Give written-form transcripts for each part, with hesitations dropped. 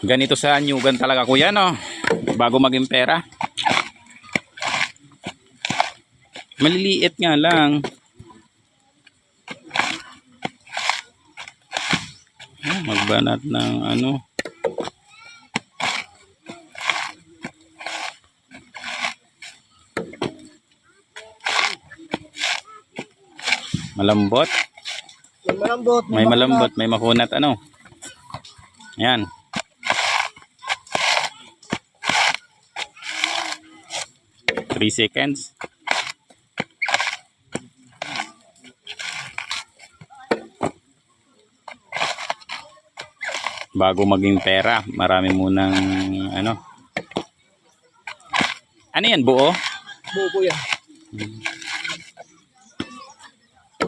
Ganito sa anyugan talaga kuya, no? Bago maging pera. Maliliit nga lang. Magbanat ng ano. Malambot. May malambot. May malambot, may makunat ano. Ayan. Three seconds. Bago maging pera, marami munang ano. Ano yan, buo? Buo po yan.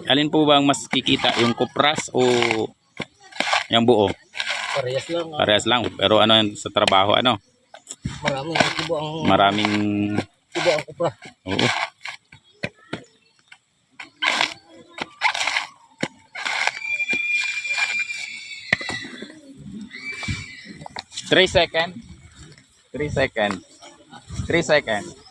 Alin po ba ang mas kikita? Yung kupras o yung buo? Parehas lang. Parehas lang. Pero ano sa trabaho, ano? Maraming tibo ang kupra. Oo. Three seconds. 3 seconds. 3 seconds.